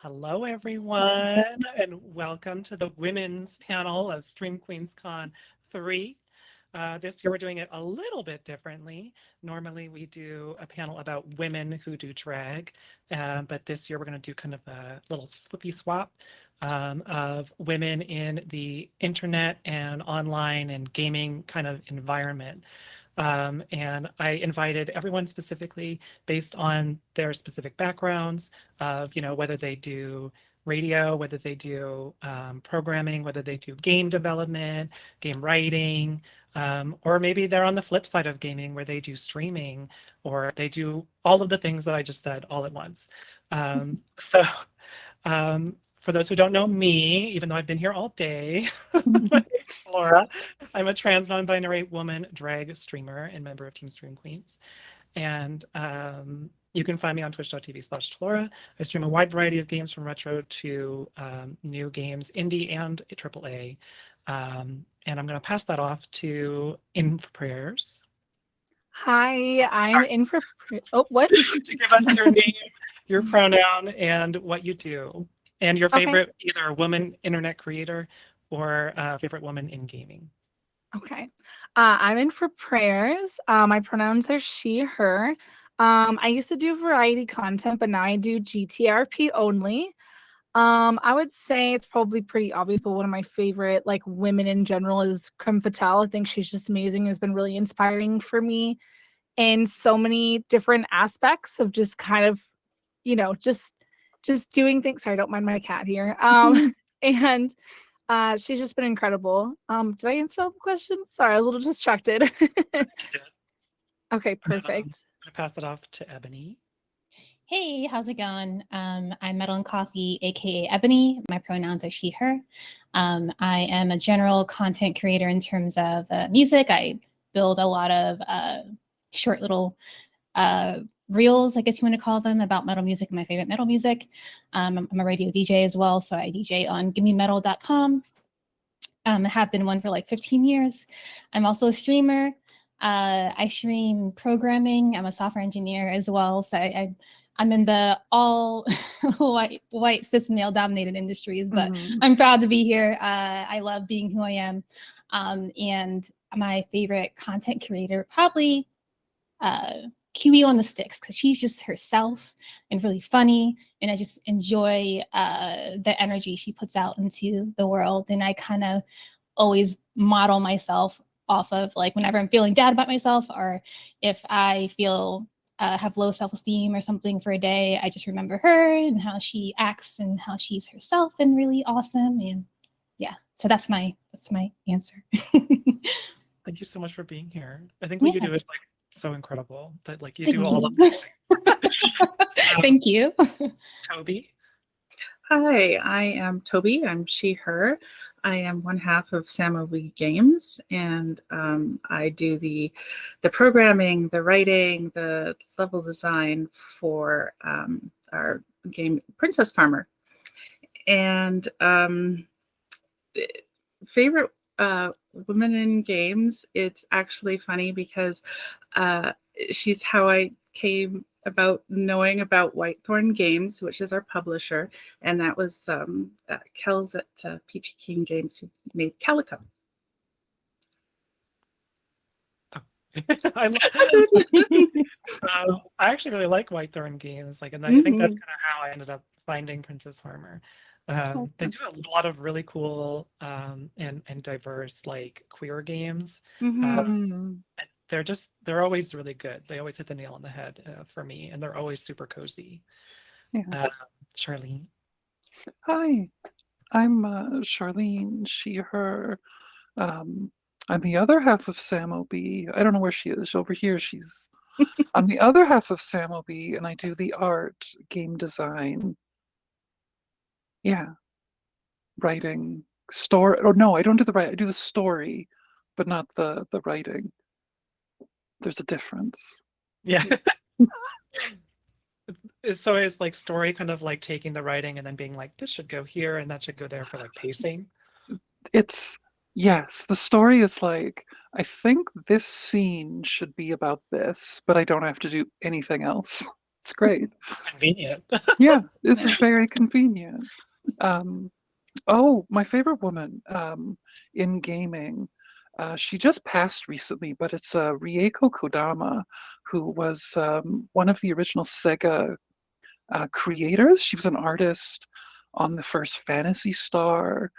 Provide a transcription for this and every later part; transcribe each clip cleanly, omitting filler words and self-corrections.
Hello, everyone, and welcome to the women's panel of Stream Queens Con 3. This year, we're doing it a little bit differently. Normally, we do a panel about women who do drag, but this year, we're going to do kind of a little flippy swap of women in the internet and online and gaming kind of environment. And I invited everyone specifically based on their specific backgrounds of, whether they do radio, whether they do programming, whether they do game development, game writing, or maybe they're on the flip side of gaming where they do streaming or they do all of the things that I just said all at once. So for those who don't know me, even though I've been here all day, my name's Laura. I'm a trans non-binary woman drag streamer and member of Team Stream Queens. And you can find me on twitch.tv/Laura. I stream a wide variety of games from retro to new games, indie and AAA. And I'm going to pass that off to In for Prayers. Hi, I'm in for. Oh, what? To give us your name, your pronoun, and what you do, and your favorite either woman internet creator or favorite woman in gaming. Okay. I'm in for prayers. My pronouns are she, her. I used to do variety content, but now I do GTRP only. I would say it's probably pretty obvious, but one of my favorite women in general is Creme Fatale. I think she's just amazing. Has been really inspiring for me in so many different aspects of just kind of, just doing things. Sorry, don't mind my cat here. And she's just been incredible. Did I answer all the questions? Sorry, I was a little distracted. Okay, perfect. I'm gonna pass it off to Ebony. Hey, how's it going? I'm Metal and Coffee, aka Ebony. My pronouns are she, her. I am a general content creator in terms of music. I build a lot of short little reels, I guess you want to call them, about metal music and my favorite metal music. I'm a radio DJ as well, so I DJ on GimmeMetal.com. I have been one for like 15 years. I'm also a streamer. I stream programming. I'm a software engineer as well, so I'm in the all white cis male dominated industries, but I'm proud to be here. I love being who I am. And my favorite content creator, probably Kiwi on the Sticks, because she's just herself and really funny. And I just enjoy the energy she puts out into the world. And I kind of always model myself off of, like, whenever I'm feeling bad about myself, or if I feel have low self-esteem or something for a day, I just remember her and how she acts and how she's herself and really awesome. And yeah, so that's my answer. Thank you so much for being here. I think what you do is like so incredible that like you do all of these things. Thank you. Toby. Hi, I am Toby. I'm she, her. I am one half of Samo Games, and I do the programming, the writing, the level design for our game Princess Farmer. And favorite women in games, it's actually funny because she's how I came about knowing about Whitethorn Games, which is our publisher, and that was Kells at Peachy Keen Games, who made Calico. I actually really like Whitethorn Games, and I think that's kind of how I ended up finding Princess Farmer. They do a lot of really cool and diverse queer games. They're always really good. They always hit the nail on the head for me, and they're always super cozy. Yeah. Charlene. Hi, I'm Charlene, she, her. I'm the other half of Samo B. I don't know where she is. Over here, she's. I'm the other half of Samo B, and I do the art, game design. Yeah, writing, story. Or no, I don't do the writing. I do the story, but not the writing. There's a difference. Yeah. So it's like story kind of like taking the writing and then being like, this should go here and that should go there for like pacing. Yes, the story is like, I think this scene should be about this, but I don't have to do anything else. It's great. Convenient. Yeah, it's very convenient. Oh, my favorite woman in gaming. She just passed recently, but it's Rieko Kodama, who was one of the original Sega creators. She was an artist on the first Phantasy Star,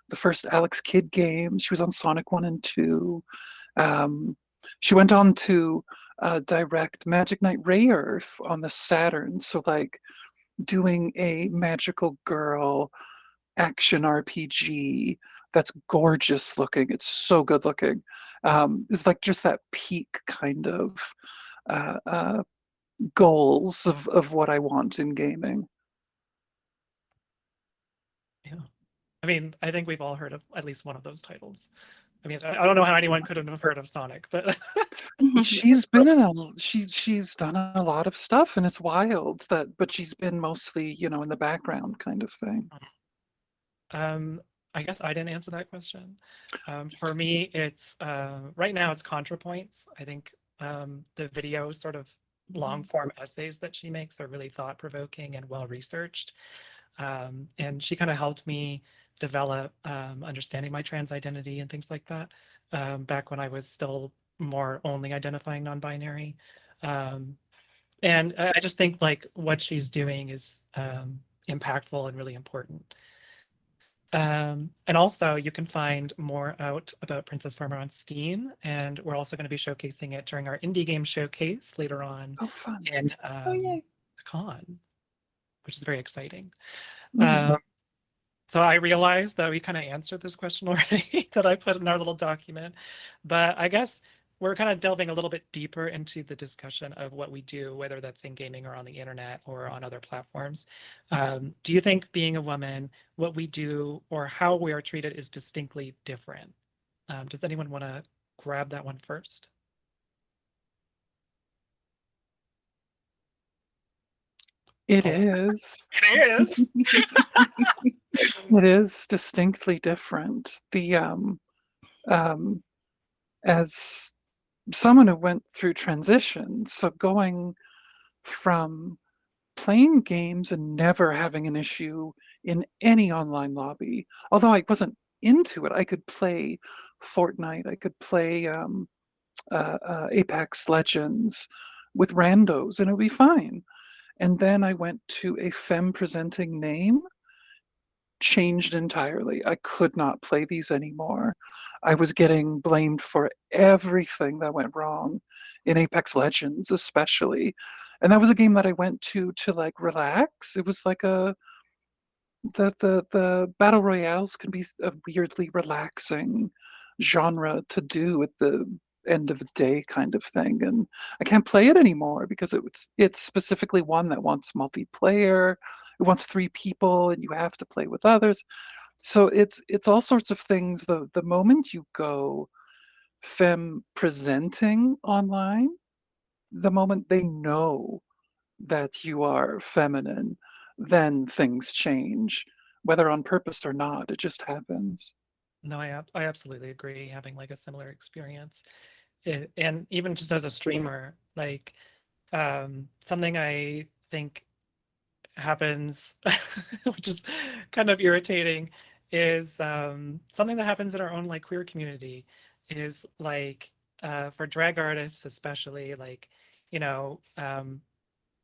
the first Alex Kidd game. She was on Sonic 1 and 2. Um, she went on to direct Magic Knight Ray Earth on the Saturn. So, like, doing a magical girl action RPG that's gorgeous looking. It's so good looking. It's like just that peak kind of uh, uh, goals of what I want in gaming. Yeah. I mean, I think we've all heard of at least one of those titles. I mean, I don't know how anyone couldn't have heard of Sonic, but She's been in she's done a lot of stuff, and it's wild that, but she's been mostly, in the background kind of thing. I guess I didn't answer that question. For me, it's right now it's ContraPoints. I think the video sort of long form essays that she makes are really thought provoking and well researched. And she kind of helped me develop understanding my trans identity and things like that back when I was still more only identifying non-binary. And I just think like what she's doing is impactful and really important. And also, you can find more out about Princess Farmer on Steam, and we're also going to be showcasing it during our indie game showcase later on Oh, fun. in Oh, yay. the con, which is very exciting. Mhm. So I realized that we kind of answered this question already that I put in our little document, but I guess we're kind of delving a little bit deeper into the discussion of what we do, whether that's in gaming or on the internet or on other platforms. Do you think being a woman, what we do or how we are treated is distinctly different? Does anyone want to grab that one first? It Oh, is. it is. It is distinctly different. As someone who went through transition, so going from playing games and never having an issue in any online lobby, although I wasn't into it, I could play Fortnite, I could play Apex Legends with randos, and it would be fine. And then I went to a femme presenting name, changed entirely. I could not play these anymore. I was getting blamed for everything that went wrong in Apex Legends, especially. And that was a game that I went to like relax. It was like the battle royales can be a weirdly relaxing genre to do at the end of the day kind of thing, and I can't play it anymore because it's specifically one that wants multiplayer. It wants 3 people and you have to play with others. So it's all sorts of things. The moment you go femme presenting online, the moment they know that you are feminine, then things change, whether on purpose or not. It just happens. No, I absolutely agree. Having like a similar experience, and even just as a streamer, like something I think happens, which is kind of irritating, is something that happens in our own like queer community is like for drag artists especially, like you know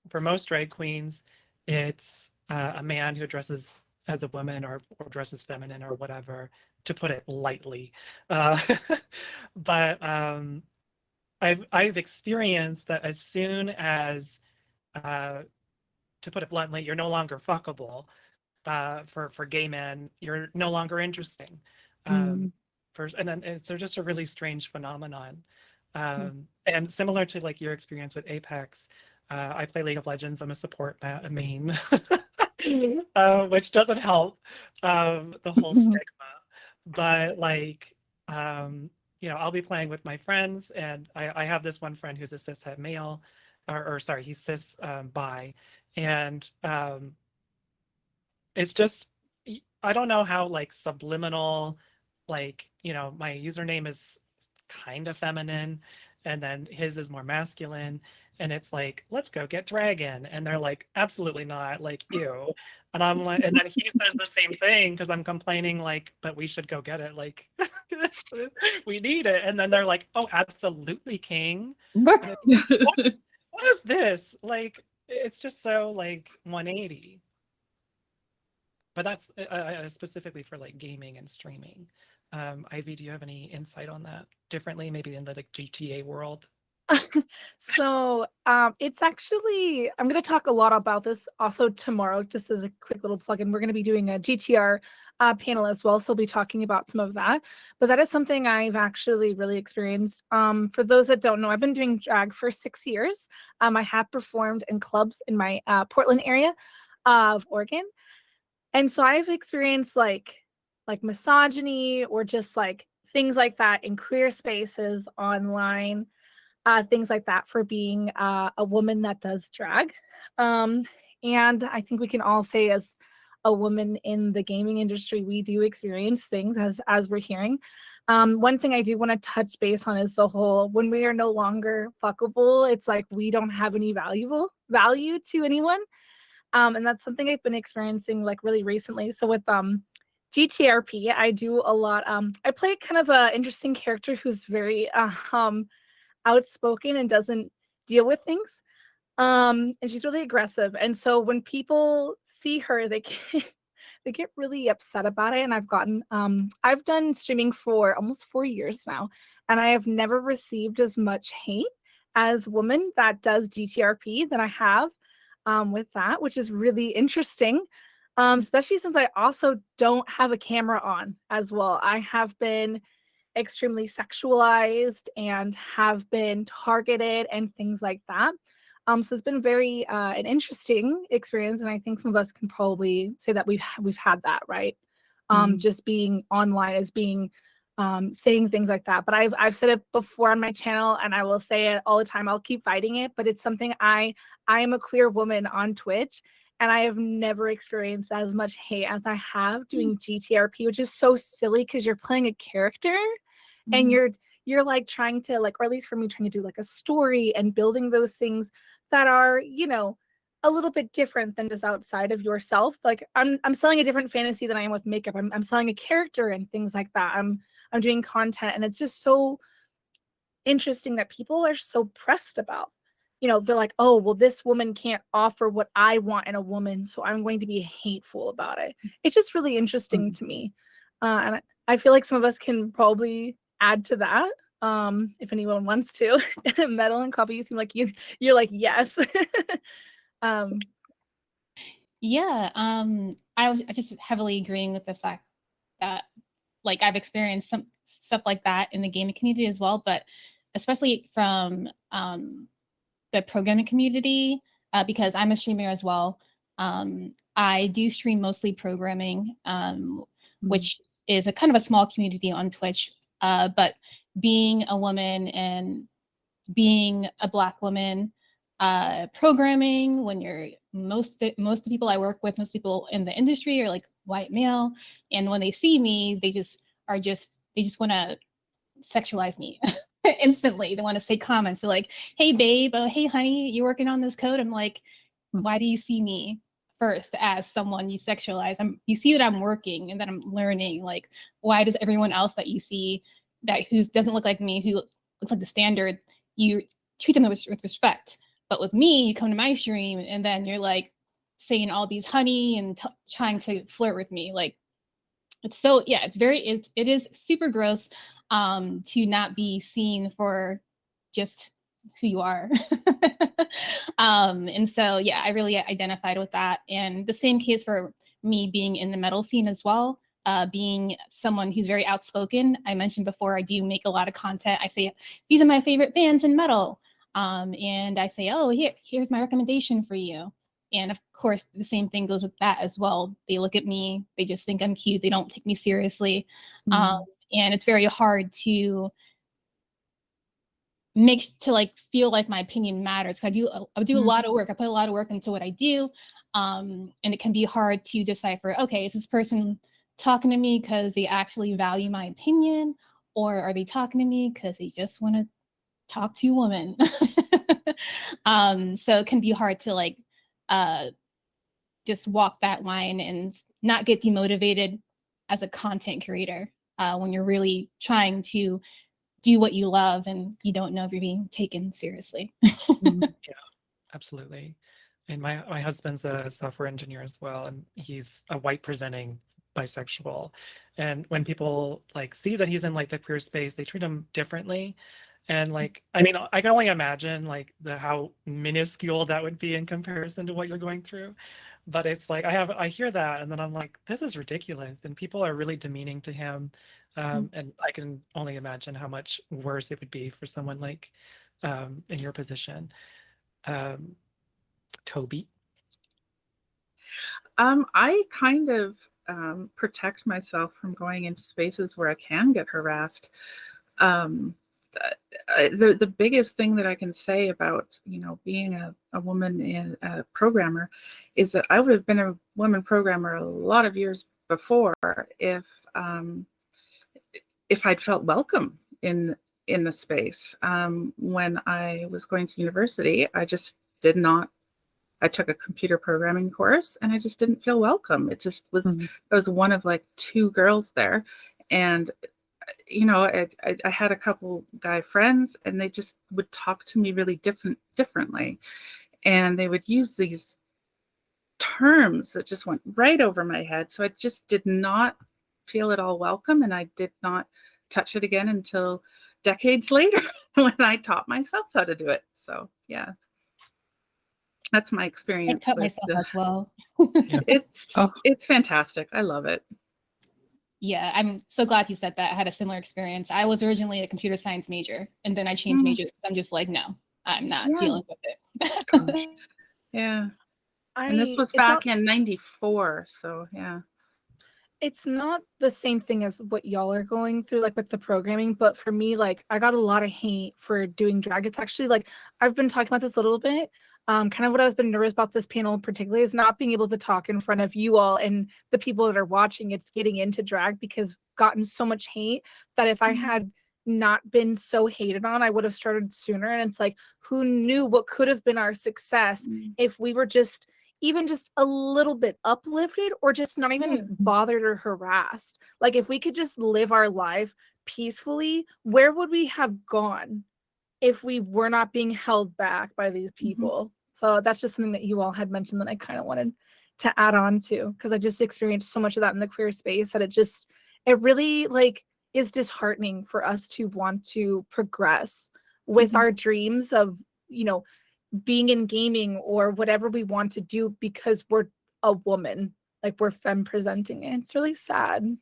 for most drag queens, it's a man who dresses as a woman or dresses feminine or whatever, to put it lightly. Uh, but I've experienced that as soon as, to put it bluntly, you're no longer fuckable for gay men, you're no longer interesting. Mm. And then it's just a really strange phenomenon. And similar to like your experience with Apex, I play League of Legends. I'm a support main, which doesn't help the whole stigma. But like, I'll be playing with my friends, and I have this one friend who's a cishet male, or sorry, he's cis bi, and it's just I don't know how like subliminal, like my username is kind of feminine, and then his is more masculine, and it's like, let's go get dragon. And they're like, absolutely not, like, ew. And I'm like, and then he says the same thing because I'm complaining, like, but we should go get it. Like, we need it. And then they're like, oh, absolutely, King. And it's, what is this? Like, it's just so like 180. But that's specifically for like gaming and streaming. Ivy, do you have any insight on that differently, maybe in the like GTA world? So it's actually, I'm going to talk a lot about this also tomorrow, just as a quick little plug-in. We're going to be doing a GTR panel as well, so we'll be talking about some of that. But that is something I've actually really experienced. For those that don't know, I've been doing drag for 6 years. I have performed in clubs in my Portland area of Oregon. And so I've experienced like misogyny or just like things like that in queer spaces online, things like that for being a woman that does drag. And I think we can all say, as a woman in the gaming industry, we do experience things as we're hearing. One thing I do want to touch base on is the whole, when we are no longer fuckable, it's like we don't have any value to anyone. And that's something I've been experiencing like really recently. So with GTRP, I do a lot. I play kind of an interesting character who's very outspoken and doesn't deal with things. And she's really aggressive. And so when people see her, they get really upset about it. And I've done streaming for almost 4 years now, and I have never received as much hate as woman that does GTRP than I have with that, which is really interesting. Especially since I also don't have a camera on as well. I have been extremely sexualized and have been targeted and things like that. So it's been very an interesting experience, and I think some of us can probably say that we've had that, right? Just being online as being saying things like that. But I've said it before on my channel, and I will say it all the time. I'll keep fighting it, but it's something I am a queer woman on Twitch, and I have never experienced as much hate as I have doing GTRP, which is so silly because you're playing a character and you're like trying to like, or at least for me, trying to do like a story and building those things that are, you know, a little bit different than just outside of yourself. Like I'm selling a different fantasy than I am with makeup. I'm selling a character and things like that. I'm doing content, and it's just so interesting that people are so pressed about. You know, they're like, oh, well, this woman can't offer what I want in a woman, so I'm going to be hateful about it. It's just really interesting to me. And I feel like some of us can probably add to that if anyone wants to. Metal and Coffee, you seem like you're like, yes. Yeah, I was just heavily agreeing with the fact that like I've experienced some stuff like that in the gaming community as well, but especially from the programming community, because I'm a streamer as well. I do stream mostly programming, which is a kind of a small community on Twitch. But being a woman and being a Black woman, programming, when you're most of the people I work with, most people in the industry are like white male, and when they see me, they just want to sexualize me instantly. They want to say comments. They're like, hey babe, hey honey, you working on this code? I'm like, why do you see me first as someone you sexualize? You see that I'm working and that I'm learning. Like, why does everyone else that you see that who doesn't look like me, who looks like the standard, you treat them with respect? But with me, you come to my stream and then you're like saying all these honey and trying to flirt with me. Like, it's so, yeah, it is super gross to not be seen for just who you are. And so, yeah, I really identified with that. And the same case for me being in the metal scene as well, being someone who's very outspoken. I mentioned before, I do make a lot of content. I say, these are my favorite bands in metal. And I say, oh, here's my recommendation for you. And of course, the same thing goes with that as well. They look at me, they just think I'm cute. They don't take me seriously. And it's very hard to feel like my opinion matters. I do a lot of work. I put a lot of work into what I do. And it can be hard to decipher, okay, is this person talking to me because they actually value my opinion? Or are they talking to me because they just want to talk to women? So it can be hard to like just walk that line and not get demotivated as a content creator when you're really trying to do what you love and you don't know if you're being taken seriously. Absolutely. And my husband's a software engineer as well, and he's a white presenting bisexual. And when people like see that he's in like the queer space, they treat him differently. And like, I mean, I can only imagine like how minuscule that would be in comparison to what you're going through. But it's like I hear that, and then I'm like, this is ridiculous, and people are really demeaning to him. And I can only imagine how much worse it would be for someone like in your position. Toby. I kind of protect myself from going into spaces where I can get harassed. The biggest thing that I can say about, you know, being a woman in a programmer is that I would have been a woman programmer a lot of years before if I'd felt welcome in the space. When I was going to university, I just did not. I took a computer programming course and I just didn't feel welcome. It just was, I was one of like two girls there. And, you know, I had a couple guy friends and they just would talk to me really differently. And they would use these terms that just went right over my head. So I just did not feel at all welcome. And I did not touch it again until decades later when I taught myself how to do it. So, yeah. That's my I experience. taught myself as well. It's fantastic. I love it. Yeah, I'm so glad you said that. I had a similar experience. I was originally a computer science major, and then I changed majors because I'm just like, no, I'm not dealing with it. Yeah. And this was back in 94. So, yeah. It's not the same thing as what y'all are going through, like with the programming, but for me, like I got a lot of hate for doing drag. It's actually like I've been talking about this a little bit. Kind of what I was been nervous about this panel particularly is not being able to talk in front of you all and the people that are watching. It's getting into drag because gotten so much hate that if I had not been so hated on, I would have started sooner. And it's like, who knew what could have been our success if we were just even just a little bit uplifted or just not even bothered or harassed. Like if we could just live our life peacefully, where would we have gone if we were not being held back by these people? So that's just something that you all had mentioned that I kind of wanted to add on to, because I just experienced so much of that in the queer space that it really like is disheartening for us to want to progress with our dreams of, you know, being in gaming or whatever we want to do because we're a woman, like we're femme presenting it. It's really sad.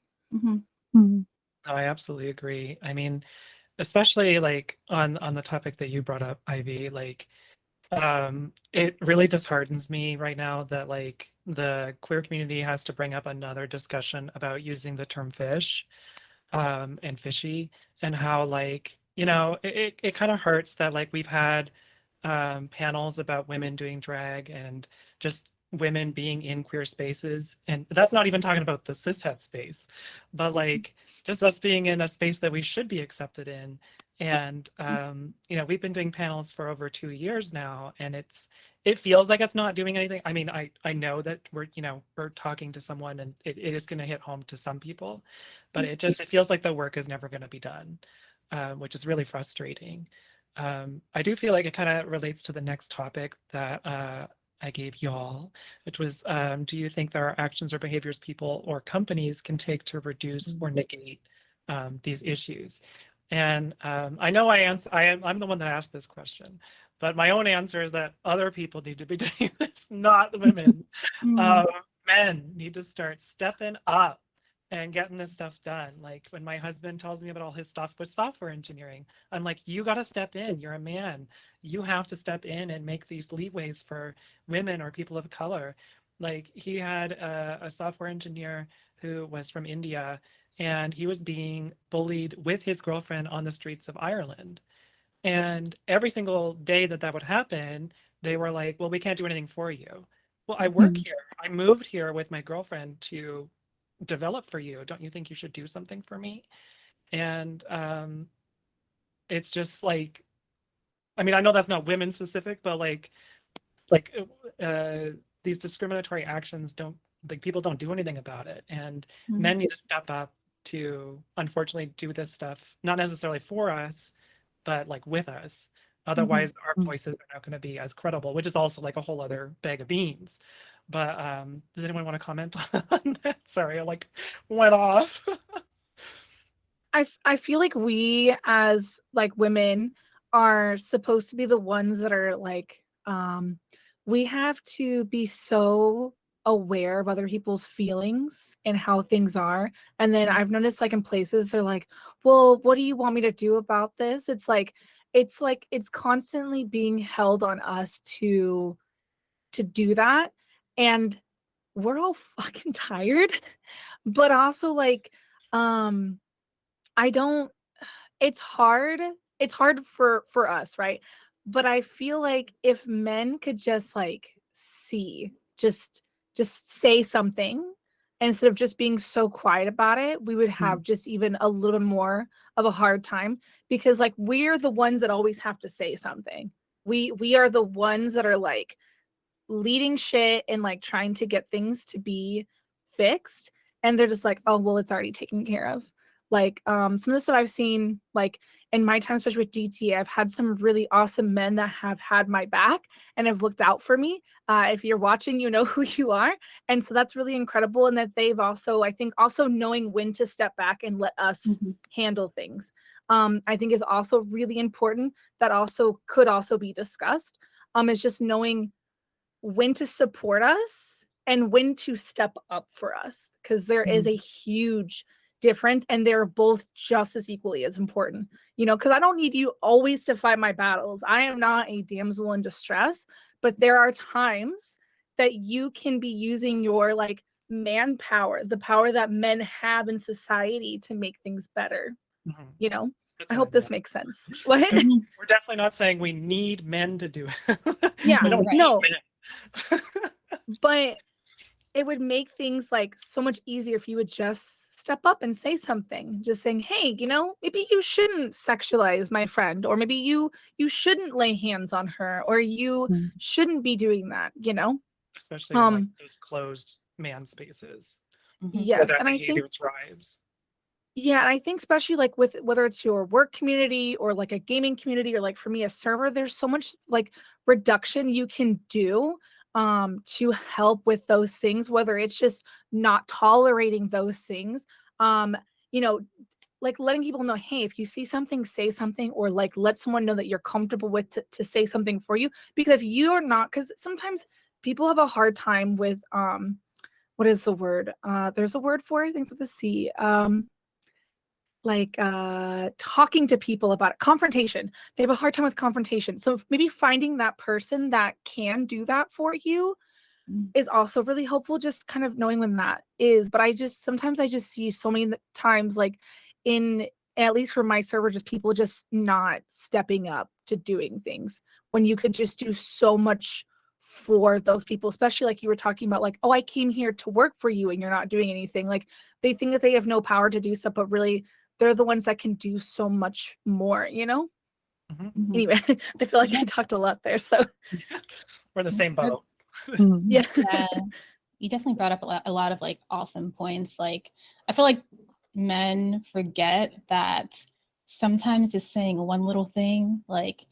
I absolutely agree. I mean, especially like on the topic that you brought up, Ivy, like it really disheartens me right now that like the queer community has to bring up another discussion about using the term fish and fishy, and how like, you know, it kind of hurts that like we've had panels about women doing drag and just women being in queer spaces, and that's not even talking about the cishet space, but like just us being in a space that we should be accepted in. And you know, we've been doing panels for over 2 years now, and it feels like it's not doing anything. I mean, I know that we're, you know, we're talking to someone and it is going to hit home to some people, but it feels like the work is never going to be done, which is really frustrating. I do feel like it kind of relates to the next topic that I gave y'all, which was, do you think there are actions or behaviors people or companies can take to reduce or negate these issues? And I know I'm the one that asked this question, but my own answer is that other people need to be doing this, not women. Men need to start stepping up and getting this stuff done. Like when my husband tells me about all his stuff with software engineering, I'm like, you got to step in. You're a man. You have to step in and make these leeways for women or people of color. Like he had a software engineer who was from India, and he was being bullied with his girlfriend on the streets of Ireland. And every single day that would happen, they were like, well, we can't do anything for you. Well, I work here. I moved here with my girlfriend to develop for you. Don't you think you should do something for me? And it's just like, I mean, I know that's not women specific, but like these discriminatory actions don't, like, people don't do anything about it, and Mhm. men need to step up to unfortunately do this stuff, not necessarily for us, but like with us. Otherwise, our Mhm. voices are not going to be as credible, which is also like a whole other bag of beans. But does anyone want to comment on that? Sorry, I like went off. I feel like we as like women are supposed to be the ones that are like we have to be so aware of other people's feelings and how things are. And then I've noticed like in places they're like, "Well, what do you want me to do about this?" It's like it's constantly being held on us to do that. And we're all fucking tired. But also like um I don't it's hard for us, right? But I feel like if men could just like see, just say something instead of just being so quiet about it, we would have just even a little more of a hard time because like we're the ones that always have to say something. We are the ones that are like leading shit and like trying to get things to be fixed, and they're just like, oh well, it's already taken care of. Like some of the stuff I've seen like in my time, especially with GTA, I've had some really awesome men that have had my back and have looked out for me. If you're watching, you know who you are. And so that's really incredible. And that they've also, I think, also knowing when to step back and let us handle things, I think is also really important. That also could also be discussed. Is just knowing when to support us and when to step up for us, because there is a huge difference and they're both just as equally as important, because I don't need you always to fight my battles. I am not a damsel in distress, but there are times that you can be using your like manpower, the power that men have in society, to make things better. Mhm. That's I what hope I this makes sense. What? We're definitely not saying we need men to do it. Yeah, We don't need no, men. but it would make things like so much easier if you would just step up and say something, just saying, hey, maybe you shouldn't sexualize my friend, or maybe you shouldn't lay hands on her, or you shouldn't be doing that. Especially in like those closed man spaces where Yes, that and I think behavior thrives. yeah, and I think especially like with whether it's your work community or like a gaming community or like for me a server, there's so much like reduction you can do to help with those things, whether it's just not tolerating those things. Um, you know, like letting people know, hey, if you see something, say something, or like let someone know that you're comfortable with to say something for you. Because if you're not, because sometimes people have a hard time with what is the word? There's a word for it, I think with a C. Like talking to people about it. Confrontation. They have a hard time with confrontation. So maybe finding that person that can do that for you is also really helpful, just kind of knowing when that is. But sometimes I just see so many times like in, at least for my server, just people just not stepping up to doing things when you could just do so much for those people, especially like you were talking about, like, oh, I came here to work for you and you're not doing anything. Like they think that they have no power to do stuff, but really they're the ones that can do so much more. Anyway, I feel like I talked a lot there. So We're in the same boat. yeah. Yeah, you definitely brought up a lot of like awesome points. Like, I feel like men forget that sometimes just saying one little thing, like,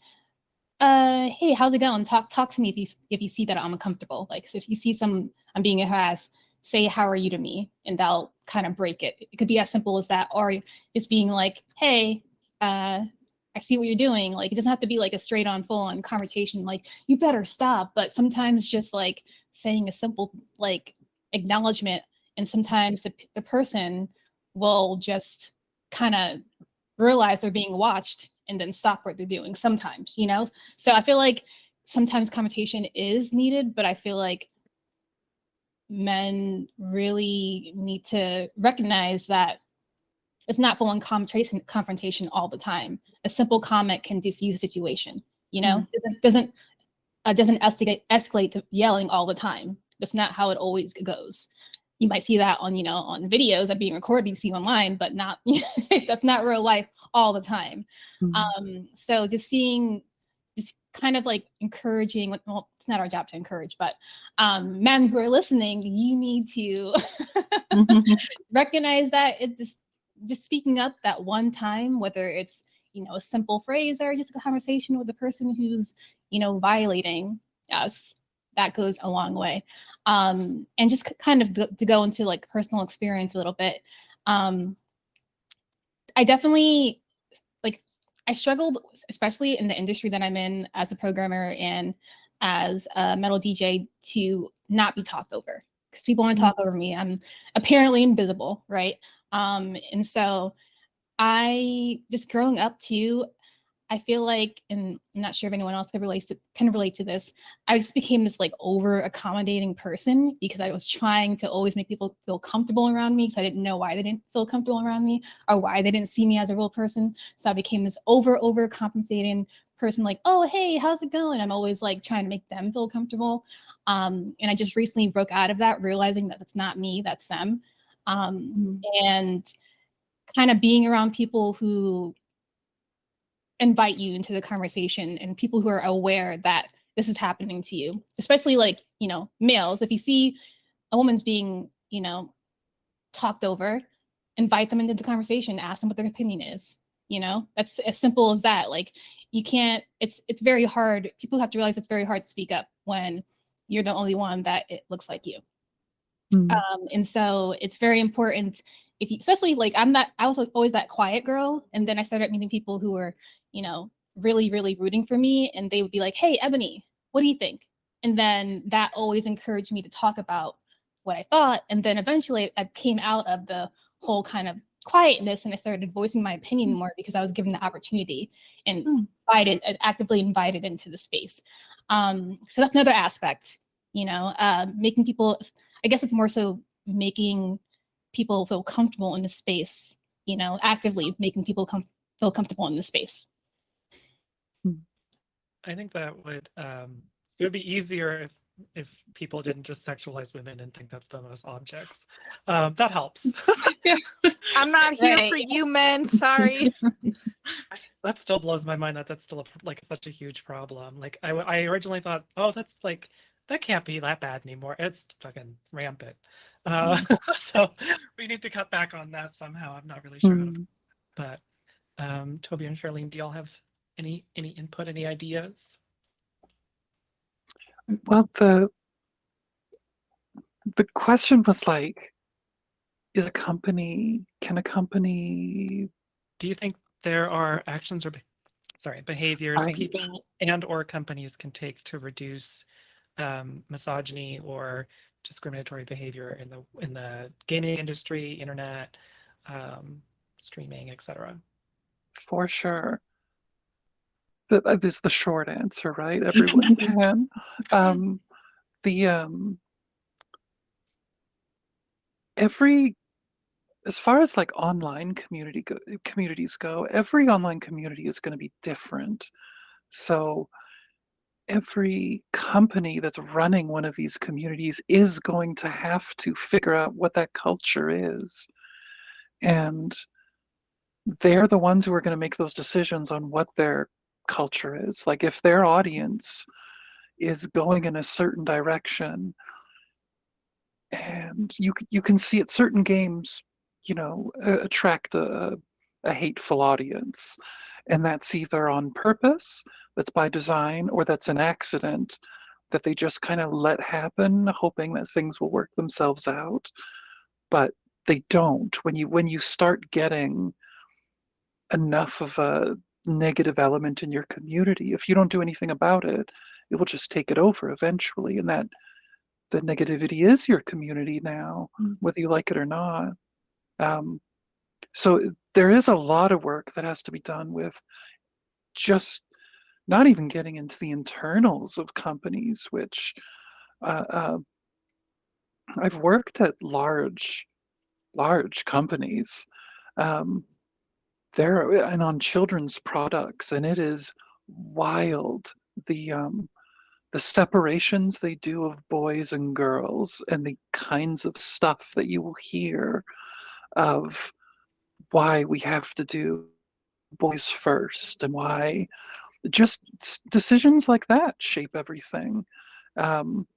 hey, how's it going? Talk to me if you see that I'm uncomfortable. Like, so if you see I'm being harassed, say how are you to me, and that'll kind of break it. It could be as simple as that, or just being like, hey, I see what you're doing. Like, it doesn't have to be like a straight on full on conversation, like you better stop. But sometimes just like saying a simple like acknowledgement, and sometimes the person will just kind of realize they're being watched and then stop what they're doing sometimes. So I feel like sometimes conversation is needed, but I feel like men really need to recognize that it's not full on confrontation all the time. A simple comment can diffuse a situation. Doesn't escalate to yelling all the time. That's not how it always goes. You might see that on on videos that are being recorded, you see online, but not that's not real life all the time. So just kind of like encouraging, well, it's not our job to encourage, but men who are listening, you need to recognize that it's just speaking up that one time, whether it's, you know, a simple phrase or just a conversation with the person who's, you know, violating us, that goes a long way. And just kind of to go into like personal experience a little bit. I definitely like, I struggled, especially in the industry that I'm in as a programmer and as a metal DJ, to not be talked over, because people want to talk over me. I'm apparently invisible, right? And so I just growing up too, I feel like, and I'm not sure if anyone else can relate to this. I just became this like over accommodating person because I was trying to always make people feel comfortable around me. So I didn't know why they didn't feel comfortable around me or why they didn't see me as a real person. So I became this over compensating person, like, oh, hey, how's it going? I'm always like trying to make them feel comfortable. And I just recently broke out of that, realizing that that's not me, that's them. And kind of being around people who invite you into the conversation and people who are aware that this is happening to you, especially like, you know, males. If you see a woman's being, you know, talked over, invite them into the conversation, ask them what their opinion is. You know, that's as simple as that. Like, you can't, it's very hard. People have to realize it's very hard to speak up when you're the only one that it looks like you. And so it's very important, if you, especially like I was always that quiet girl. And then I started meeting people who were, you know, really rooting for me. And they would be like, hey, Ebony, what do you think? And then that always encouraged me to talk about what I thought. And then eventually I came out of the whole kind of quietness and I started voicing my opinion more because I was given the opportunity and actively invited into the space. So that's another aspect, you know, making people, I guess it's more so making people feel comfortable in the space, you know, actively making people feel comfortable in the space. I think that would it would be easier if people didn't just sexualize women and think of them as objects. That helps. Yeah. I'm not here Right. for you men. Sorry. That still blows my mind that that's still like such a huge problem. Like I originally thought, oh, that's like, that can't be that bad anymore. It's fucking rampant. So we need to cut back on that somehow. I'm not really sure how to, but Toby and Charlene, do y'all have any input, any ideas? Well, the question was like, can a company Do you think there are actions or behaviors Right. people and or companies can take to reduce misogyny or discriminatory behavior in the gaming industry, internet, streaming, etc.? For sure. This is the short answer, right? Everyone can. As far as like online communities go, every online community is going to be different. So every company that's running one of these communities is going to have to figure out what that culture is. And they're the ones who are going to make those decisions on what their culture is. Like if their audience is going in a certain direction, and you can see it, certain games, you know, attract a hateful audience, and that's either on purpose, that's by design, or that's an accident that they just kind of let happen, hoping that things will work themselves out. But they don't. When you start getting enough of a negative element in your community, if you don't do anything about it, it will just take it over eventually, and that the negativity is your community now, whether you like it or not. So there is a lot of work that has to be done with just not even getting into the internals of companies, which I've worked at large companies. There and on children's products, and it is wild, the separations they do of boys and girls and the kinds of stuff that you will hear of why we have to do boys first and why just decisions like that shape everything. Um,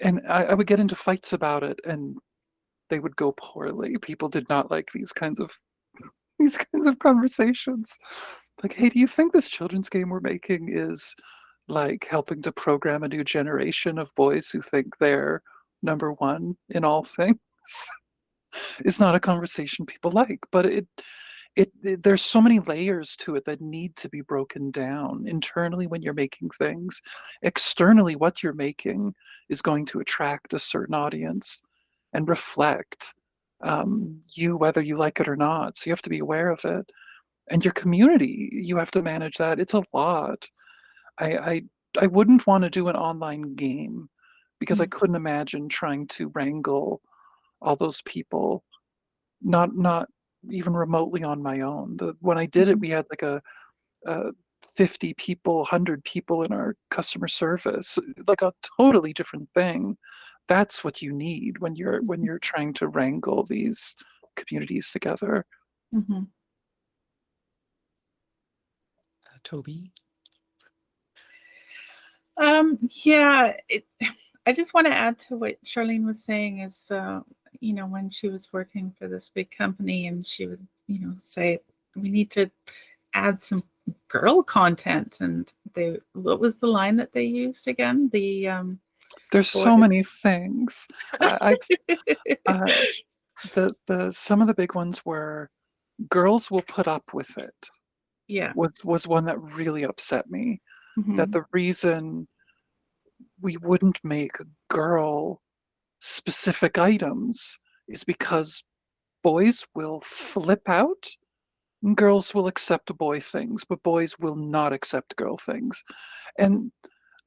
and I would get into fights about it, and they would go poorly. People did not like these kinds of conversations. Like, hey, do you think this children's game we're making is like helping to program a new generation of boys who think they're number one in all things? It's not a conversation people like, but there's so many layers to it that need to be broken down internally when you're making things. Externally, what you're making is going to attract a certain audience and reflect you, whether you like it or not. So you have to be aware of it. And your community, you have to manage that. It's a lot. I I, I wouldn't want to do an online game because I couldn't imagine trying to wrangle all those people, not even remotely on my own. When I did it, we had like a 50 people, 100 people in our customer service, like a totally different thing. That's what you need when you're trying to wrangle these communities together. Mhm. Toby? Yeah, I just want to add to what Charlene was saying is, when she was working for this big company and she would, say, we need to add some girl content. And what was the line that they used again? There's so many things. I some of the big ones were girls will put up with it. Yeah. Was one that really upset me. That Mhm. the reason we wouldn't make girl specific items is because boys will flip out and girls will accept boy things, but boys will not accept girl things. And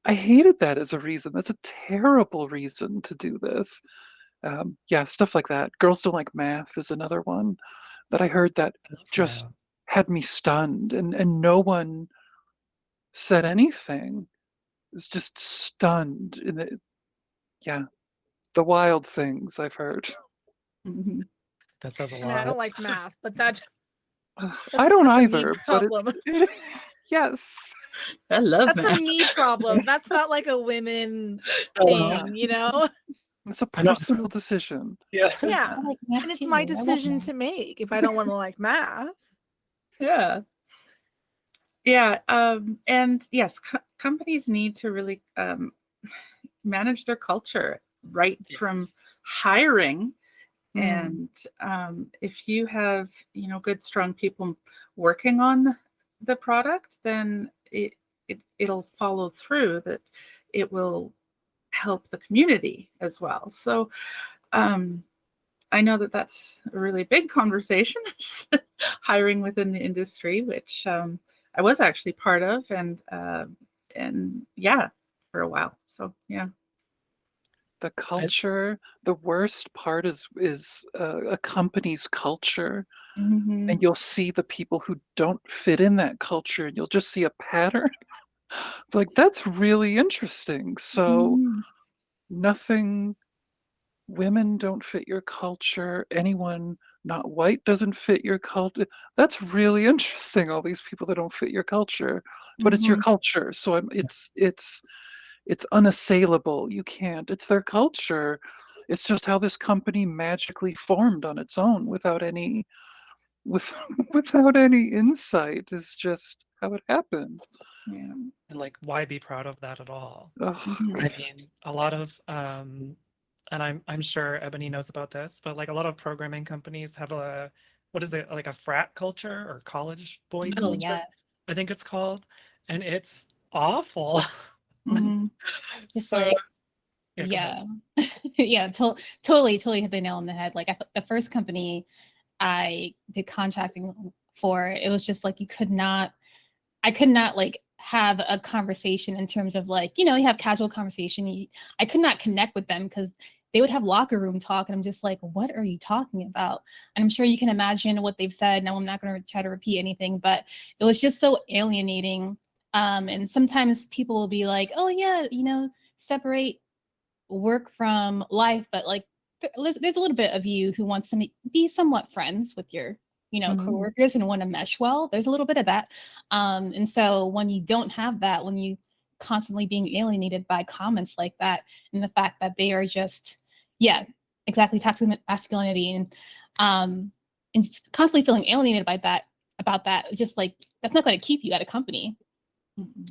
I hated that as a reason. That's a terrible reason to do this. Yeah, stuff like that. Girls don't like math is another one that I heard that I love just math. had me stunned, and no one said anything. It's just stunned in yeah, the wild things I've heard. Mhm. That says a And I lot. don't like math, but that's I don't a me either, but it's problem. yes. I love That's a math. me problem. That's not like a women Uh, thing, you know? It's a I know. personal decision. Yeah. Yeah. I like math And it's too. my I love decision math. to make if I don't want to like math. Yeah. Yeah. And yes, companies need to really manage their culture right from Yes. hiring. Mm. And if you have, good, strong people working on the product, then it'll follow through, that it will help the community as well. So I know that that's a really big conversation, hiring within the industry, which I was actually part of, and yeah, for a while. So yeah. The culture, the worst part is a company's culture, and Mhm. you'll see the people who don't fit in that culture, and you'll just see a pattern. Like, that's really interesting. So Mhm. nothing, women don't fit your culture, anyone not white doesn't fit your culture. That's really interesting, all these people that don't fit your culture, but it's your Mhm. culture. So it's unassailable. You can't. It's their culture. It's just how this company magically formed on its own with without any insight. It's just how it happened. Yeah. And like, why be proud of that at all? Ugh. Mhm. I mean, a lot of and I'm sure Ebony knows about this, but like a lot of programming companies have a what is it, like a frat culture or college boy Oh culture, yeah. I think it's called, and it's awful. Mhm. Just So like yeah, go ahead. yeah. Yeah, totally hit the nail on the head. Like the first company I did contracting for, it was just like I could not like have a conversation in terms of like, you have casual conversation. I could not connect with them because they would have locker room talk. And I'm just like, what are you talking about? And I'm sure you can imagine what they've said. Now I'm not going to try to repeat anything, but it was just so alienating. And sometimes people will be like, oh yeah, separate work from life. But like, there's a little bit of you who wants to be somewhat friends with your coworkers and want to mesh well. There's a little bit of that. And so when you don't have that, when you constantly being alienated by comments like that, and the fact that they are just, exactly, toxic masculinity, and just constantly feeling alienated by that, about that, it's just like, that's not going to keep you at a company.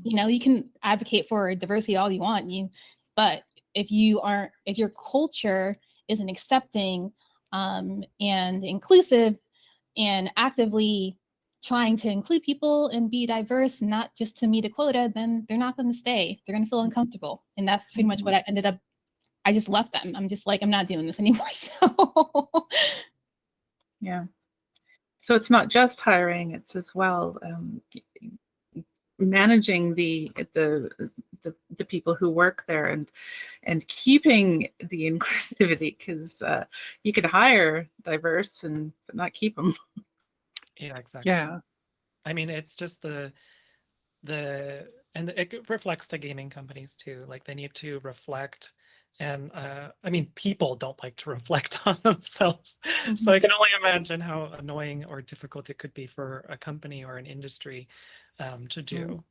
You can advocate for diversity all you want, but if your culture isn't accepting and inclusive and actively trying to include people and be diverse, not just to meet a quota, then they're not going to stay. They're going to feel uncomfortable. And that's pretty much what I ended up. I just left them. I'm just like, I'm not doing this anymore. So Yeah. So it's not just hiring; it's as well managing the people who work there and keeping the inclusivity, because you could hire diverse but not keep them. Yeah, exactly. Yeah. I mean, it's just and it reflects to gaming companies too. Like they need to reflect, and I mean, people don't like to reflect on themselves. So I can only imagine how annoying or difficult it could be for a company or an industry to do.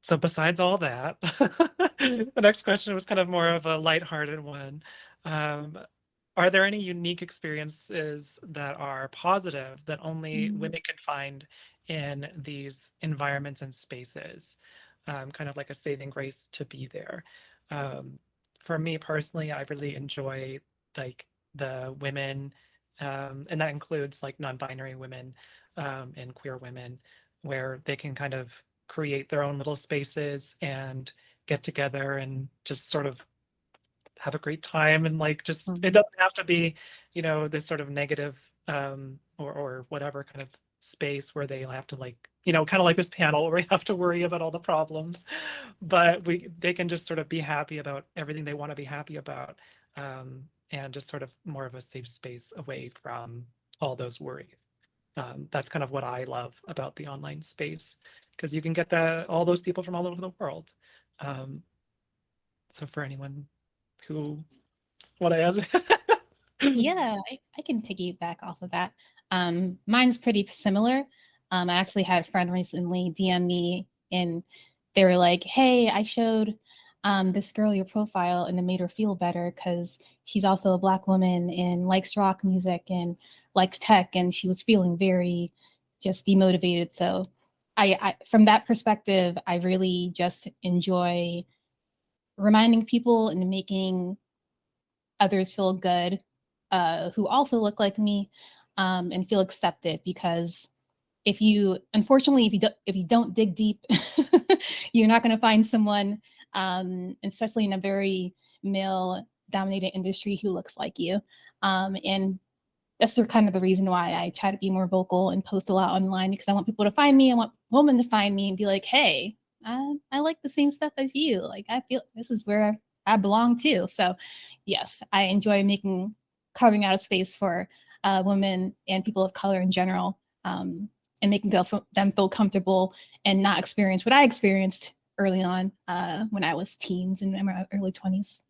So besides all that, the next question was kind of more of a lighthearted one. Are there any unique experiences that are positive that only women can find in these environments and spaces? Kind of like a saving grace to be there. For me personally, I really enjoy like the women, and that includes like non-binary women and queer women, where they can kind of create their own little spaces and get together and just sort of have a great time, and like just it doesn't have to be this sort of negative or whatever kind of space where they have to like kind of like this panel where we have to worry about all the problems, but they can just sort of be happy about everything they want to be happy about, and just sort of more of a safe space away from all those worries. That's kind of what I love about the online space, because you can get all those people from all over the world. So for anyone who want to add. yeah, I can piggyback off of that. Mine's pretty similar. I actually had a friend recently DM me, and they were like, "Hey, I showed this girl your profile, and it made her feel better because she's also a Black woman and likes rock music and likes tech, and she was feeling very just demotivated." So, I from that perspective, I really just enjoy reminding people and making others feel good who also look like me, and feel accepted, because unfortunately if you don't dig deep, you're not going to find someone, especially in a very male dominated industry, who looks like you, and that's kind of the reason why I try to be more vocal and post a lot online, because I want people to find me. I want women to find me and be like, hey, I like the same stuff as you. Like, I feel this is where I belong too. So yes, I enjoy carving out a space for women and people of color in general, and making them feel comfortable and not experience what I experienced early on when I was teens and in my early 20s.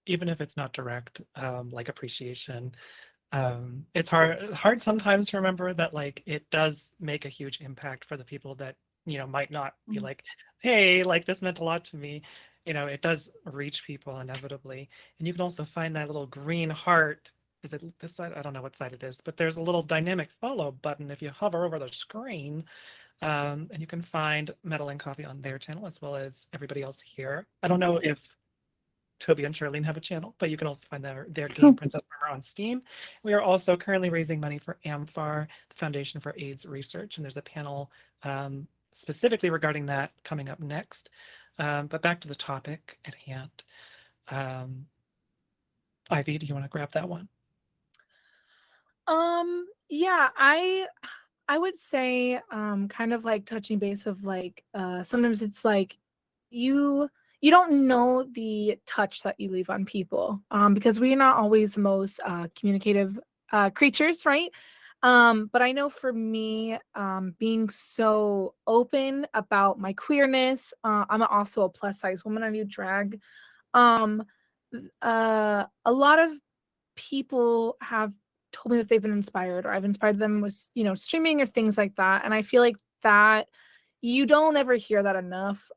Even if it's not direct, like appreciation, it's hard sometimes to remember that like it does make a huge impact for the people that might not be like, hey, like this meant a lot to me. It does reach people inevitably. And you can also find that little green heart. Is it this side? I don't know what side it is, but there's a little dynamic follow button if you hover over the screen, and you can find Metal and Coffee on their channel as well as everybody else here. I don't know if Toby and Charlene have a channel, but you can also find their game Princess Armor on Steam. We are also currently raising money for AMFAR, the Foundation for AIDS Research, and there's a panel specifically regarding that coming up next. But back to the topic at hand. Ivy, do you want to grab that one? Yeah, I would say kind of like touching base of like sometimes it's like you don't know the touch that you leave on people, because we're not always the most communicative creatures, right? But I know for me, being so open about my queerness, I'm also a plus size woman. I do drag. A lot of people have told me that they've been inspired, or I've inspired them with, streaming or things like that. And I feel like that you don't ever hear that enough,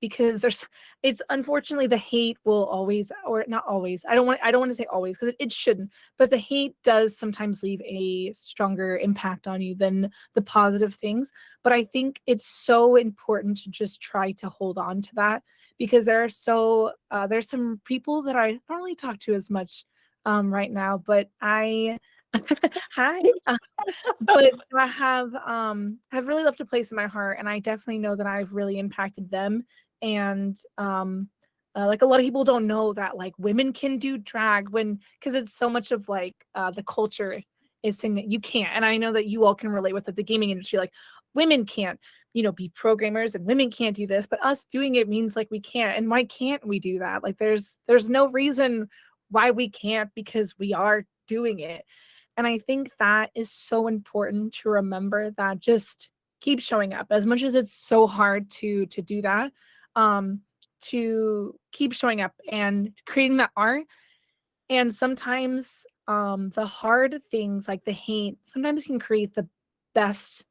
because it's unfortunately the hate will always, or not always, I don't want to say always, because it shouldn't, but the hate does sometimes leave a stronger impact on you than the positive things. But I think it's so important to just try to hold on to that, because there's some people that I don't really talk to as much right now, but I hi, but I have really left a place in my heart, and I definitely know that I've really impacted them. And like, a lot of people don't know that, like, women can do drag, when because it's so much of, like, the culture is saying that you can't. And I know that you all can relate with it, the gaming industry, like, women can't, be programmers, and women can't do this, but us doing it means, like, we can't. And why can't we do that? Like, there's no reason why we can't, because we are doing it. And I think that is so important to remember, that just keep showing up, as much as it's so hard to do that, to keep showing up and creating that art. And sometimes the hard things, like the hate, sometimes can create the best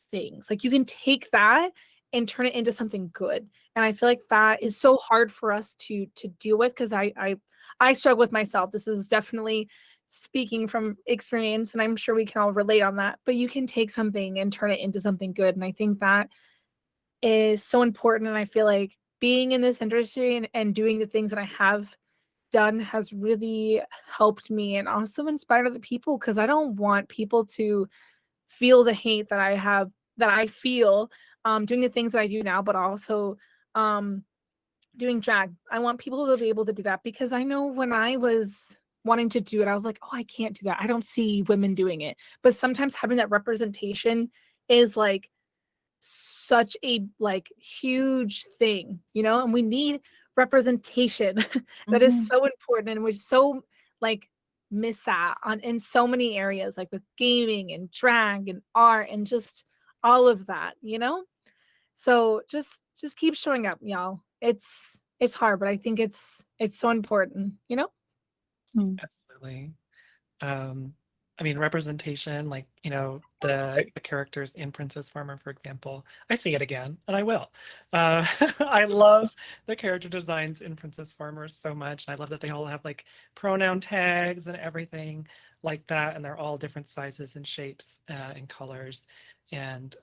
things. Like, you can take that and turn it into something good. And I feel like that is so hard for us to deal with, because I struggle with myself. This is definitely speaking from experience, and I'm sure we can all relate on that. But you can take something and turn it into something good. And I think that is so important. And I feel like being in this industry, and doing the things that I have done, has really helped me, and also inspired other people, because I don't want people to feel the hate that I feel, doing the things that I do now, but also doing drag. I want people to be able to do that, because I know when I was wanting to do it, I was like, oh, I can't do that. I don't see women doing it. But sometimes having that representation is, like, such a, like, huge thing, and we need representation. That is Mhm. so important, and we're so, like, miss that on in so many areas, like with gaming and drag and art and just all of that. So just keep showing up, y'all. It's hard, but I think it's so important. Mm. Absolutely. Um, I mean, representation, like, the characters in Princess Farmer, for example. I see it again, and I will. I love the character designs in Princess Farmer so much. And I love that they all have, like, pronoun tags and everything like that, and they're all different sizes and shapes and colors. And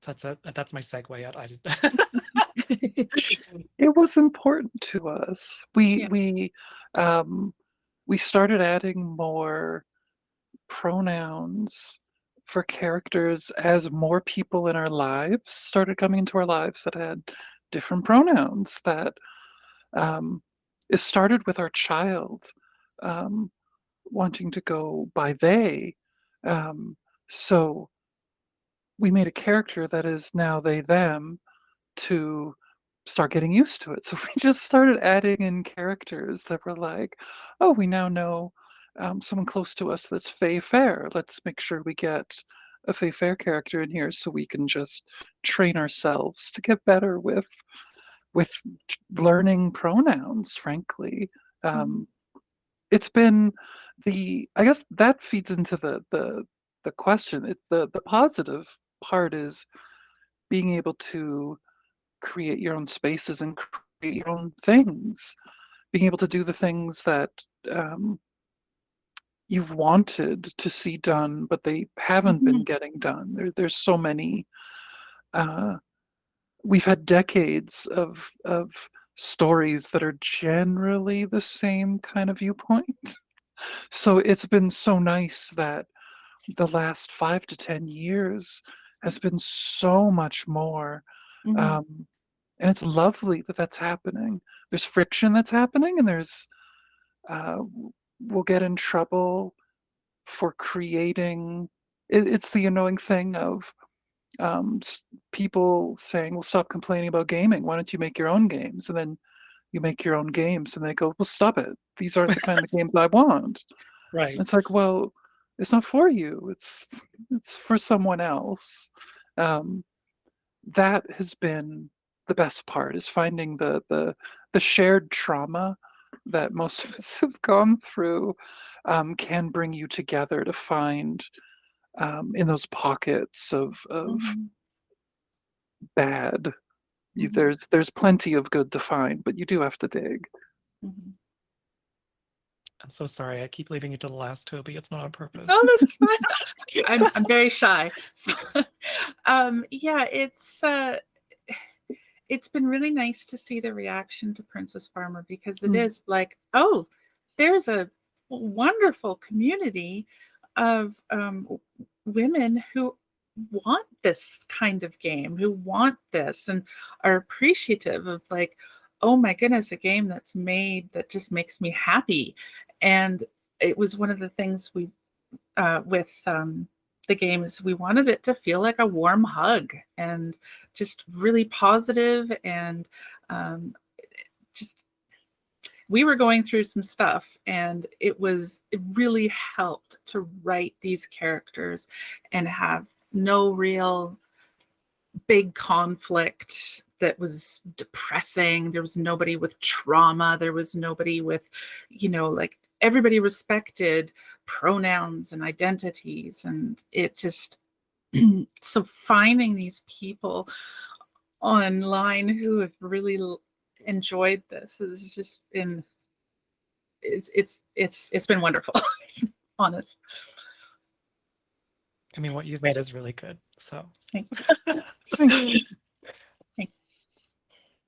that's my segue out. It was important to us. We Yeah. we um, we started adding more pronouns for characters as more people in our lives started coming into our lives that had different pronouns. That um, it started with our child um, wanting to go by they. Um, so we made a character that is now they them to start getting used to it. So we just started adding in characters that were like, oh, we now know someone close to us that's Faye Fair. Let's make sure we get a Faye Fair character in here so we can just train ourselves to get better with learning pronouns. Frankly, Mhm. um, it's been I guess that feeds into the question. The positive part is being able to create your own spaces and create your own things, being able to do the things that um, you've wanted to see done, but they haven't been Mhm. getting done. There's so many. Uh, we've had decades of stories that are generally the same kind of viewpoint. So it's been so nice that the last 5 to 10 years has been so much more. Mhm. Um, and it's lovely that that's happening. There's friction that's happening, and uh, we'll get in trouble for creating. It's the annoying thing of people saying, "Well, stop complaining about gaming. Why don't you make your own games?" And then you make your own games, and they go, "Well, stop it. These aren't the kind of games I want." And Right. it's like, well, it's not for you. It's for someone else. Um, that has been the best part, is finding the shared trauma that most of us have gone through can bring you together to find in those pockets of Mhm, bad. mhm, There's plenty of good to find, but you do have to dig. mhm. I'm so sorry. I keep leaving you to the last, Toby. It's not on purpose. Oh, that's fine. I'm very shy. So, yeah, it's been really nice to see the reaction to Princess Farmer because it Mm. is like, oh, there's a wonderful community of women who want this kind of game, who want this and are appreciative of like, oh my goodness, a game that's made that just makes me happy. And it was one of the things we with the game is we wanted it to feel like a warm hug and just really positive and um, just we were going through some stuff and it really helped to write these characters and have no real big conflict that was depressing. There was nobody with trauma. There was nobody with, like everybody respected pronouns and identities. And it just, so finding these people online who have really enjoyed this has just been, it's been wonderful, honest. I mean, what you've made is really good. So, Thank you.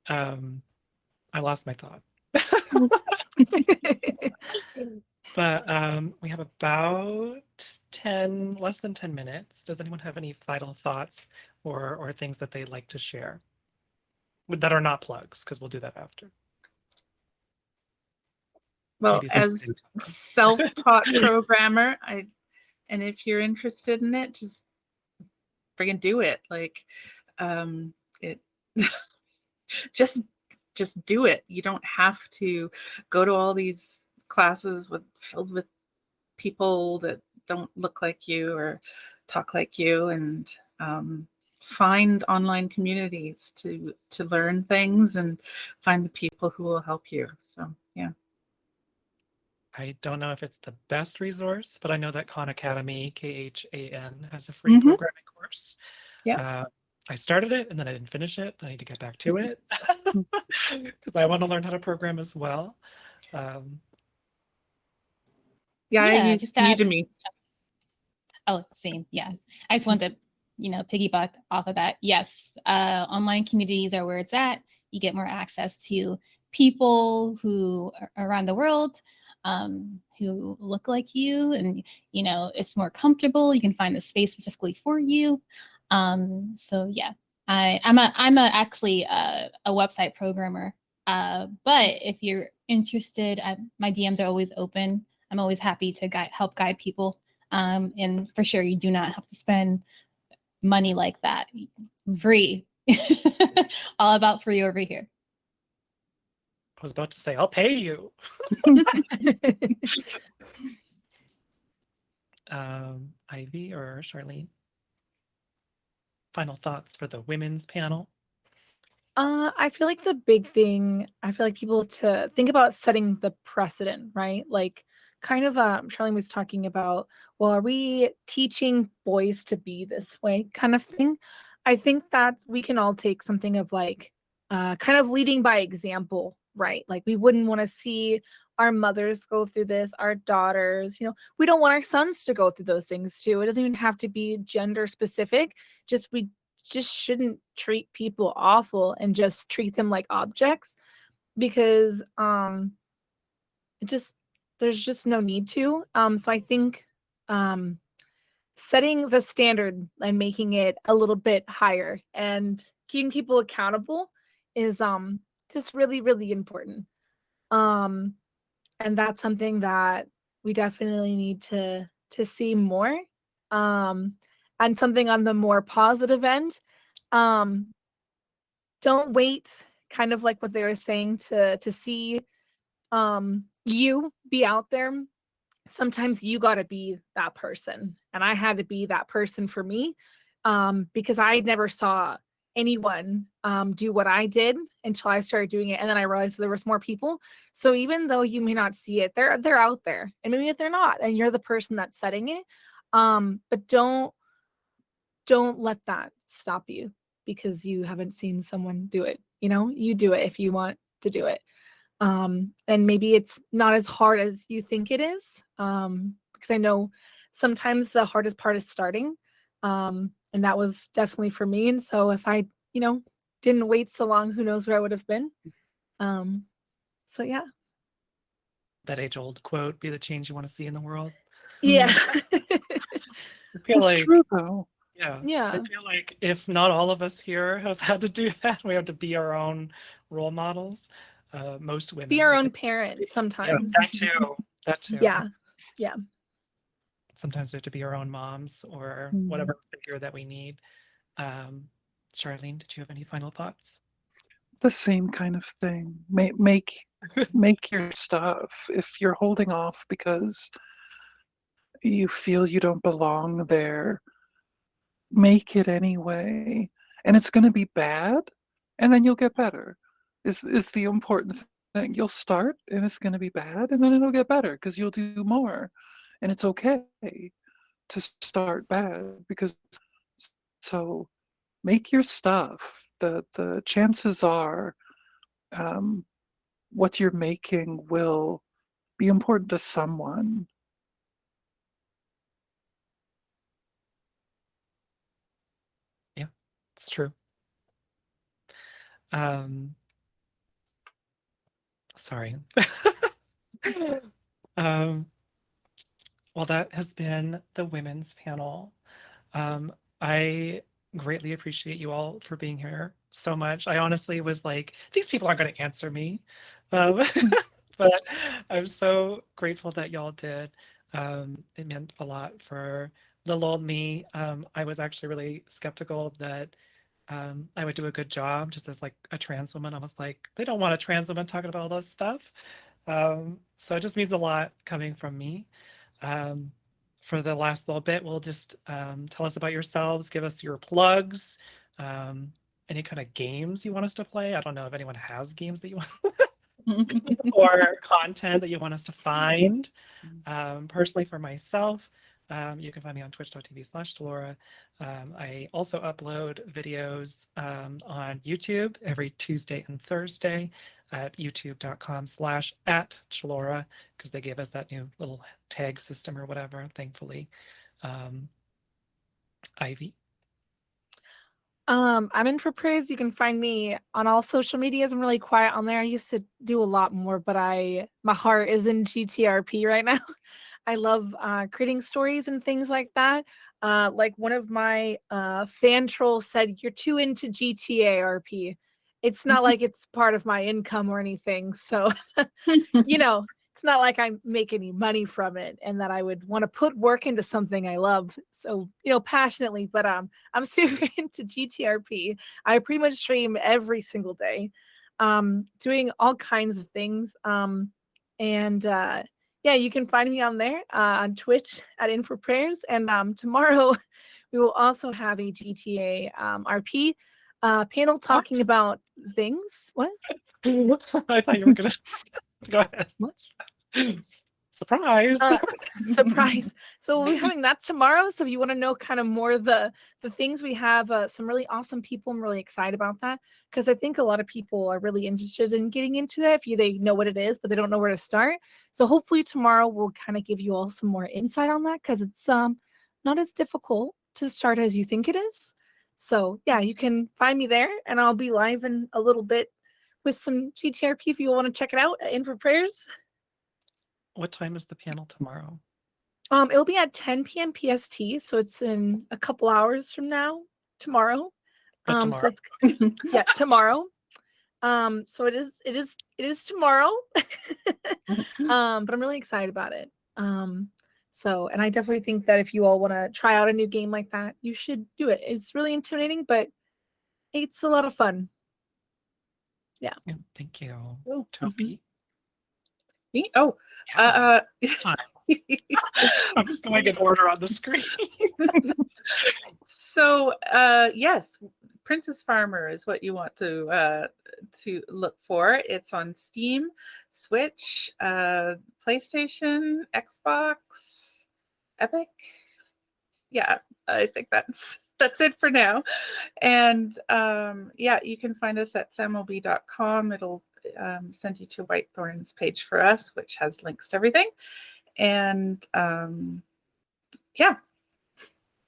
I lost my thought. But we have about less than 10 minutes. Does anyone have any final thoughts or things that they'd like to share that are not plugs? Because we'll do that after. Well, Maybe some as self-taught programmer, and if you're interested in it, just friggin' do it. Like, it just do it. You don't have to go to all these classes filled with people that don't look like you or talk like you, and find online communities to learn things and find the people who will help you. So yeah. I don't know if it's the best resource, but I know that Khan Academy, KHAN, has a free Mhm. programming course. Yeah. I started it and then I didn't finish it. I need to get back to it because I want to learn how to program as well. Yeah, I Yeah, use just to add, Udemy. oh, same. Yeah. I just want to, piggyback off of that. Yes. Online communities are where it's at. You get more access to people who are around the world, who look like you, and, it's more comfortable. You can find the space specifically for you. So yeah, I'm actually a website programmer. But if you're interested, my DMs are always open. I'm always happy to help guide people. And for sure, you do not have to spend money like that. Free. All about free over here. I was about to say, I'll pay you. Ivy or Charlene? Final thoughts for the women's panel? I feel like the big thing, I feel like people to think about setting the precedent, right? Like kind of Charlene was talking about, well, are we teaching boys to be this way kind of thing? I think that we can all take something of like kind of leading by example, right? Like we wouldn't want to see our mothers go through this, our daughters, we don't want our sons to go through those things too. It doesn't even have to be gender specific. We just shouldn't treat people awful and just treat them like objects because it just there's just no need to. So I think setting the standard and making it a little bit higher and keeping people accountable is just really, really important. And that's something that we definitely need to see more. And something on the more positive end, don't wait, kind of like what they were saying, to see you be out there. Sometimes you got to be that person, and I had to be that person for me, because I never saw anyone do what I did until I started doing it, and then I realized there was more people. So even though you may not see it, they're out there, and maybe if they're not, and you're the person that's setting it, but don't let that stop you because you haven't seen someone do it. You do it if you want to do it. And maybe it's not as hard as you think it is, because I know sometimes the hardest part is starting, and that was definitely for me. And so if I didn't wait so long, who knows where I would have been. So yeah. That age-old quote, be the change you want to see in the world. Yeah. I feel That's like, true though. yeah, Yeah. I feel like if not all of us here have had to do that, we have to be our own role models. Most women. Be our we own could- parent Yeah, sometimes. that too. That too. Yeah. Yeah. Sometimes we have to be our own moms or Mm. whatever figure that we need. Charlene, did you have any final thoughts? The same kind of thing. Make your stuff. If you're holding off because you feel you don't belong there, make it anyway. And it's going to be bad, and then you'll get better. Is the important thing. You'll start, and it's going to be bad, and then it'll get better because you'll do more. And it's okay to start bad because so make your stuff. The chances are what you're making will be important to someone. It's true. Sorry. Well, that has been the women's panel. I greatly appreciate you all for being here so much. I honestly was like, these people aren't going to answer me. But I'm so grateful that y'all did. It meant a lot for little old me. I was actually really skeptical that I would do a good job just as like a trans woman. I was like, they don't want a trans woman talking about all this stuff. So it just means a lot coming from me. For the last little bit, we'll just tell us about yourselves, give us your plugs, any kind of games you want us to play. I don't know if anyone has games that you want or content that you want us to find. Personally, for myself, you can find me on twitch.tv/Shalora. I also upload videos on YouTube every Tuesday and Thursday at youtube.com/@Shalora, because they gave us that new little tag system or whatever, thankfully. Ivy. I'm in for praise. You can find me on all social medias. I'm really quiet on there. I used to do a lot more, but my heart is in GTRP right now. I love creating stories and things like that. Like one of my fan trolls said, "You're too into GTARP." It's not like it's part of my income or anything. So, it's not like I make any money from it and that I would want to put work into something I love. So, passionately, but I'm super into GTRP. I pretty much stream every single day, doing all kinds of things. Yeah, you can find me on there on Twitch at In for Prayers. And tomorrow we will also have a GTA RP panel talking about things. What? I thought you were gonna go ahead. What? Surprise. Surprise. So we'll be having that tomorrow. So if you want to know kind of more the things, we have some really awesome people. I'm really excited about that because I think a lot of people are really interested in getting into that if they know what it is, but they don't know where to start. So hopefully tomorrow we'll kind of give you all some more insight on that because it's not as difficult to start as you think it is. So yeah, you can find me there and I'll be live in a little bit with some GTRP if you want to check it out at In for Prayers. What time is the panel tomorrow? It'll be at 10 p.m. PST, so it's in a couple hours from now, tomorrow. Tomorrow. So it's tomorrow. So it is tomorrow. But I'm really excited about it. And I definitely think that if you all want to try out a new game like that, you should do it. It's really intimidating, but it's a lot of fun. Yeah. Thank you, Oh, Toby. Me? Oh, Time. I'm just going in order on the screen. So yes, Princess Farmer is what you want to look for. It's on Steam, Switch, PlayStation, Xbox, Epic. Yeah, I think that's it for now. And yeah, you can find us at samob.com. It'll send you to Whitethorn's page for us, which has links to everything. And yeah,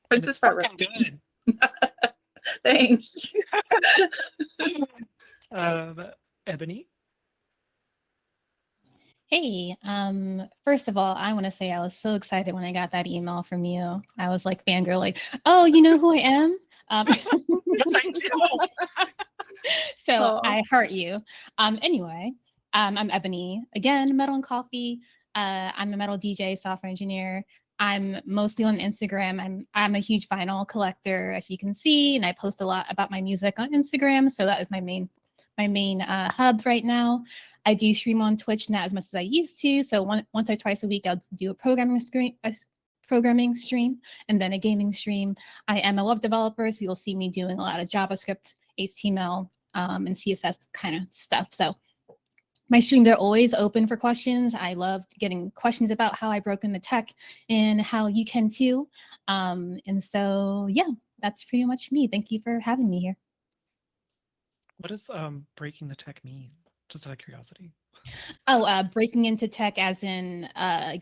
Princess Farmer. Good. Thank you. Ebony. Hey, first of all, I want to say I was so excited when I got that email from you. I was like fangirl, like, oh, you know who I am? Yes, I do. So Aw. I heart you. Anyway, I'm Ebony, again, Metal and Coffee. I'm a metal DJ, software engineer. I'm mostly on Instagram. I'm a huge vinyl collector, as you can see, and I post a lot about my music on Instagram. So that is my main hub right now. I do stream on Twitch, not as much as I used to. So once or twice a week, I'll do a programming stream, and then a gaming stream. I am a web developer, so you'll see me doing a lot of JavaScript, HTML, and CSS kind of stuff. So my streams are always open for questions. I love getting questions about how I broke in the tech and how you can too. And so, yeah, that's pretty much me. Thank you for having me here. What does breaking the tech mean? Just out of curiosity. Oh, breaking into tech as in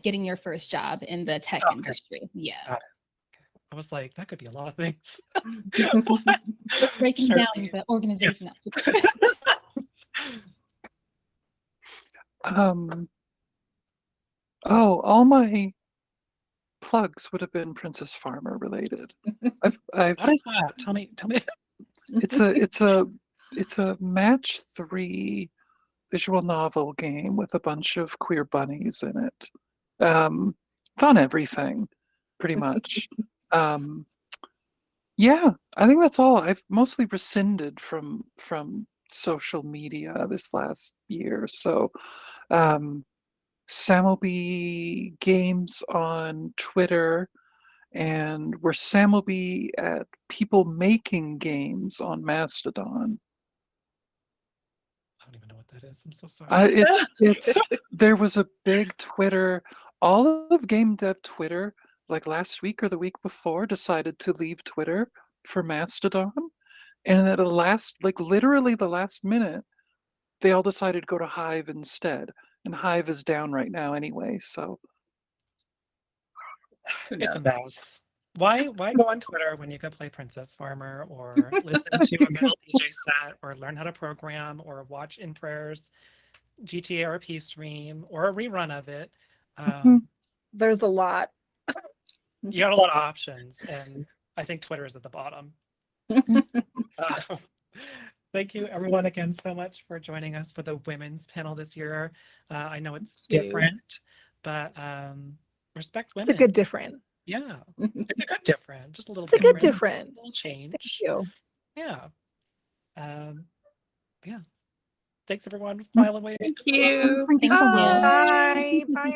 getting your first job in the tech Okay. industry. Yeah. Got it. Okay. I was like, that could be a lot of things. Breaking Sure. down the organization. Yes. Oh, all my plugs would have been Princess Farmer related. I've What is that? Tell me. it's a match 3 visual novel game with a bunch of queer bunnies in it. It's on everything, pretty much. Yeah, I think that's all. I've mostly rescinded from social media this last year. So Samoby Games on Twitter, and we're Samoby at People Making Games on Mastodon. I don't even know what that is. I'm so sorry. It's there was a big Twitter, all of game dev Twitter, like last week or the week before, decided to leave Twitter for Mastodon, and at literally the last minute, they all decided to go to Hive instead, and Hive is down right now anyway. So Who It's a knows? mess. Why go on Twitter when you could play Princess Farmer or listen to a metal DJ set or learn how to program or watch In Prayers GTA RP stream or a rerun of it? There's a lot. You got a lot of options, and I think Twitter is at the bottom. Thank you, everyone, again so much for joining us for the women's panel this year. I know it's Thank you. different, but respect It's women. a good different. Yeah, it's a good different, just a little It's a good different. different. A little change. Thank you. Yeah. Yeah. Thanks everyone. Smile away. Thank you. Thank you. Bye. Bye, everyone.